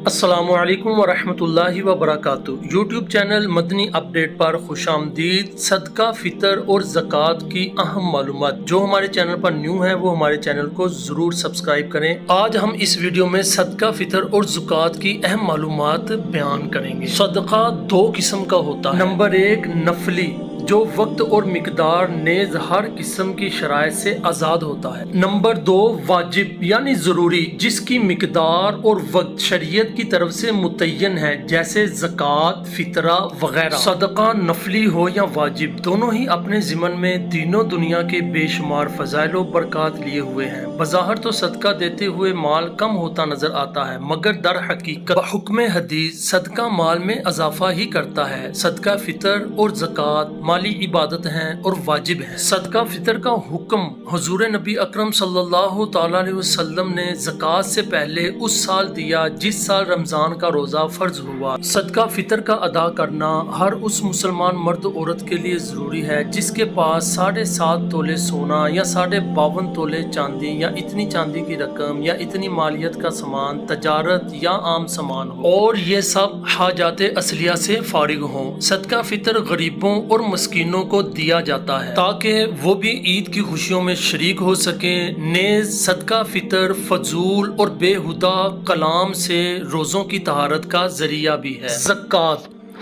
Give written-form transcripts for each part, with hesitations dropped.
السلام علیکم ورحمۃ اللہ وبرکاتہ۔ یوٹیوب چینل مدنی اپڈیٹ پر خوش آمدید۔ صدقہ فطر اور زکوٰۃ کی اہم معلومات، جو ہمارے چینل پر نیو ہیں وہ ہمارے چینل کو ضرور سبسکرائب کریں۔ آج ہم اس ویڈیو میں صدقہ فطر اور زکوٰۃ کی اہم معلومات بیان کریں گے۔ صدقہ دو قسم کا ہوتا ہے۔ نمبر 1 نفلی، جو وقت اور مقدار نیز ہر قسم کی شرائط سے آزاد ہوتا ہے۔ نمبر 2 واجب یعنی ضروری، جس کی مقدار اور وقت شریعت کی طرف سے متعین ہے، جیسے زکوٰۃ، فطرہ وغیرہ۔ صدقہ نفلی ہو یا واجب، دونوں ہی اپنے ضمن میں دین و دنیا کے بے شمار فضائل و برکات لیے ہوئے ہیں۔ بظاہر تو صدقہ دیتے ہوئے مال کم ہوتا نظر آتا ہے، مگر در حقیقت بحکم حدیث صدقہ مال میں اضافہ ہی کرتا ہے۔ صدقہ فطر اور زکوٰۃ مالی عبادت ہیں اور واجب ہیں۔ صدقہ فطر کا حکم حضور نبی اکرم صلی اللہ تعالی علیہ وسلم نے زکوٰۃ سے پہلے اس سال دیا جس سال رمضان کا روزہ فرض ہوا۔ صدقہ فطر کا ادا کرنا ہر اس مسلمان مرد عورت کے لیے ضروری ہے جس کے پاس 7.5 تولے سونا یا 52.5 تولے چاندی یا اتنی چاندی کی رقم یا اتنی مالیت کا سامان، تجارت یا عام سامان ہو، اور یہ سب حاجات اصلیہ سے فارغ ہوں۔ صدقہ فطر غریبوں اور مسکینوں کو دیا جاتا ہے تاکہ وہ بھی عید کی خوشیوں میں شریک ہو سکیں۔ نیز صدقہ فطر فضول اور بے ہدہ کلام سے روزوں کی طہارت کا ذریعہ بھی ہے۔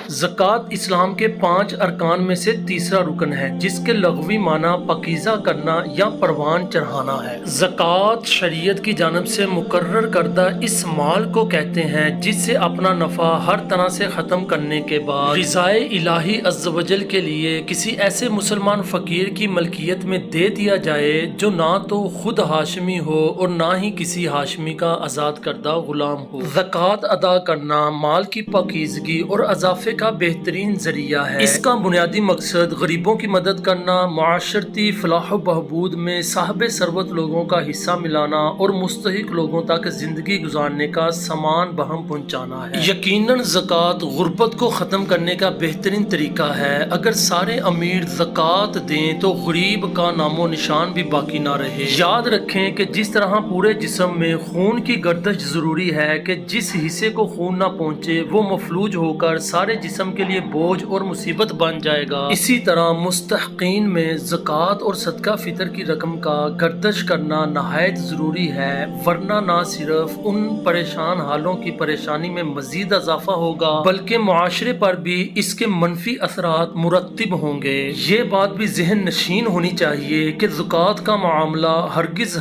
زکوٰۃ اسلام کے 5 ارکان میں سے تیسرا رکن ہے، جس کے لغوی معنی پاکیزہ کرنا یا پروان چڑھانا ہے۔ زکوٰۃ شریعت کی جانب سے مقرر کردہ اس مال کو کہتے ہیں جس سے اپنا نفع ہر طرح سے ختم کرنے کے بعد رضائے الہی عز و جل کے لیے کسی ایسے مسلمان فقیر کی ملکیت میں دے دیا جائے جو نہ تو خود ہاشمی ہو اور نہ ہی کسی ہاشمی کا آزاد کردہ غلام ہو۔ زکوٰۃ ادا کرنا مال کی پاکیزگی اور اضافے کا بہترین ذریعہ ہے۔ اس کا بنیادی مقصد غریبوں کی مدد کرنا، معاشرتی فلاح و بہبود میں صاحب ثروت لوگوں کا حصہ ملانا اور مستحق لوگوں تک زندگی گزارنے کا سامان بہم پہنچانا ہے۔ یقیناً زکوٰۃ غربت کو ختم کرنے کا بہترین طریقہ ہے۔ اگر سارے امیر زکوٰۃ دیں تو غریب کا نام و نشان بھی باقی نہ رہے۔ یاد رکھیں کہ جس طرح پورے جسم میں خون کی گردش ضروری ہے کہ جس حصے کو خون نہ پہنچے وہ مفلوج ہو کر سارے جسم کے لیے بوجھ اور مصیبت بن جائے گا، اسی طرح مستحقین میں زکوٰۃ اور صدقہ فطر کی رقم کا گردش کرنا نہایت ضروری ہے، ورنہ نہ صرف ان پریشان حالوں کی پریشانی میں مزید اضافہ ہوگا بلکہ معاشرے پر بھی اس کے منفی اثرات مرتب ہوں گے۔ یہ بات بھی ذہن نشین ہونی چاہیے کہ زکوٰۃ کا معاملہ ہرگز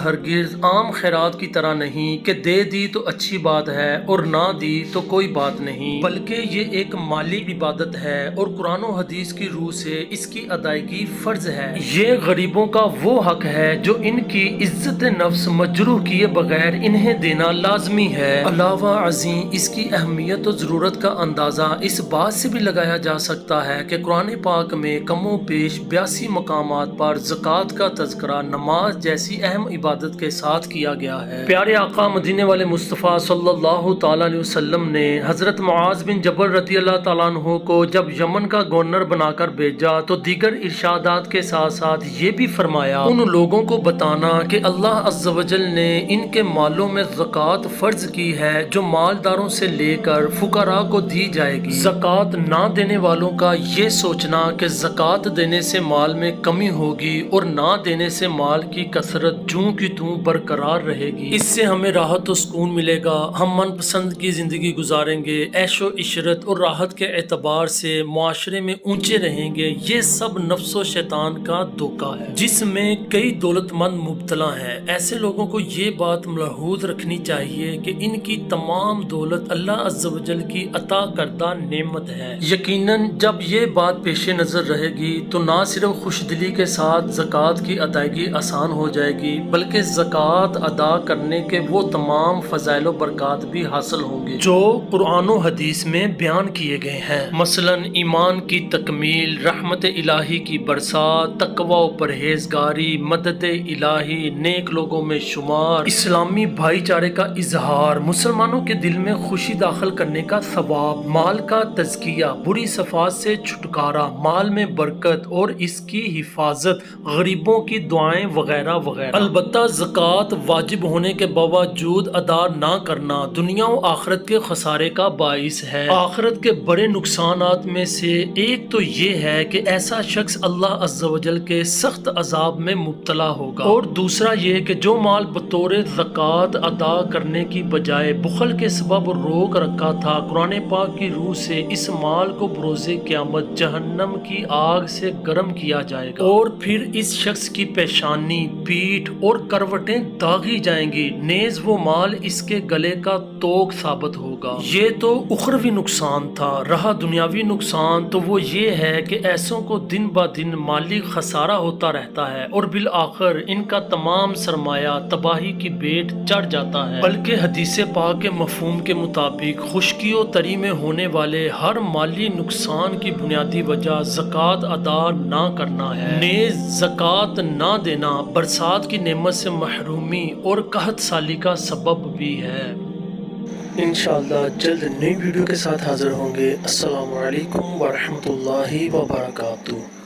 عام خیرات کی طرح نہیں کہ دے دی تو اچھی بات ہے اور نہ دی تو کوئی بات نہیں، بلکہ یہ ایک مالی عبادت ہے اور قرآن و حدیث کی روح سے اس کی ادائیگی فرض ہے۔ یہ غریبوں کا وہ حق ہے جو ان کی عزت نفس مجروح کیے بغیر انہیں دینا لازمی ہے۔ علاوہ ازیں اس کی اہمیت و ضرورت کا اندازہ اس بات سے بھی لگایا جا سکتا ہے کہ قرآن پاک میں کم و بیش 82 مقامات پر زکوٰۃ کا تذکرہ نماز جیسی اہم عبادت کے ساتھ کیا گیا ہے۔ پیارے آقا مدینے والے مصطفیٰ صلی اللہ تعالی علیہ وسلم نے حضرت معاذ بن جبل رضی اللہ تعالیٰ عنہ کو جب یمن کا گورنر بنا کر بھیجا تو دیگر ارشادات کے ساتھ ساتھ یہ بھی فرمایا، ان لوگوں کو بتانا کہ اللہ عز و جل نے ان کے مالوں میں زکوٰۃ فرض کی ہے جو مالداروں سے لے کر فقراء کو دی جائے گی۔ زکوٰۃ نہ دینے والوں کا یہ سوچنا کہ زکوٰۃ دینے سے مال میں کمی ہوگی اور نہ دینے سے مال کی کثرت جوں کی توں برقرار رہے گی، اس سے ہمیں راحت و سکون ملے گا، ہم من پسند کی زندگی گزاریں گے، عیش و عشرت اور راحت کے اعتبار سے معاشرے میں اونچے رہیں گے، یہ سب نفس و شیطان کا دھوکہ ہے جس میں کئی دولت مند مبتلا ہیں۔ ایسے لوگوں کو یہ بات ملحوظ رکھنی چاہیے کہ ان کی تمام دولت اللہ عز و جل کی عطا کردہ نعمت ہے۔ یقیناً جب یہ بات پیش نظر رہے گی تو نہ صرف خوش دلی کے ساتھ زکوٰۃ کی ادائیگی آسان ہو جائے گی بلکہ زکوٰۃ ادا کرنے کے وہ تمام فضائل و برکات بھی حاصل ہوں گے جو قرآن و حدیث میں بیان کیے گئے ہیں۔ ہیں، مثلاً ایمان کی تکمیل، رحمت الہی کی برسات، تقوی و پرہیزگاری، مدد الہی، نیک لوگوں میں شمار، اسلامی بھائی چارے کا اظہار، مسلمانوں کے دل میں خوشی داخل کرنے کا ثواب، مال کا تزکیہ، بری صفات سے چھٹکارا، مال میں برکت اور اس کی حفاظت، غریبوں کی دعائیں وغیرہ وغیرہ۔ البتہ زکوٰۃ واجب ہونے کے باوجود ادا نہ کرنا دنیا و آخرت کے خسارے کا باعث ہے۔ آخرت کے بڑے نقصانات میں سے ایک تو یہ ہے کہ ایسا شخص اللہ عز و جل کے سخت عذاب میں مبتلا ہوگا، اور دوسرا یہ کہ جو مال بطور زکوٰۃ ادا کرنے کی بجائے بخل کے سبب روک رکھا تھا، قرآن پاک کی روح سے اس مال کو بروز قیامت جہنم کی آگ سے گرم کیا جائے گا، اور پھر اس شخص کی پیشانی، پیٹھ اور کروٹیں داغی جائیں گی، نیز وہ مال اس کے گلے کا توق ثابت ہوگا۔ یہ تو اخروی نقصان تھا۔ رہا دنیاوی نقصان تو وہ یہ ہے کہ ایسوں کو دن با دن مالی خسارہ ہوتا رہتا ہے، اور بالآخر ان کا تمام سرمایہ تباہی کی بھیٹ چڑھ جاتا ہے۔ بلکہ حدیث پاک کے مفہوم کے مطابق خشکی و تری میں ہونے والے ہر مالی نقصان کی بنیادی وجہ زکوٰۃ ادا نہ کرنا ہے، نیز زکوٰۃ نہ دینا برسات کی نعمت سے محرومی اور قحط سالی کا سبب بھی ہے۔ انشاءاللہ جلد نئی ویڈیو کے ساتھ حاضر ہوں گے۔ السلام علیکم ورحمۃ اللہ وبرکاتہ۔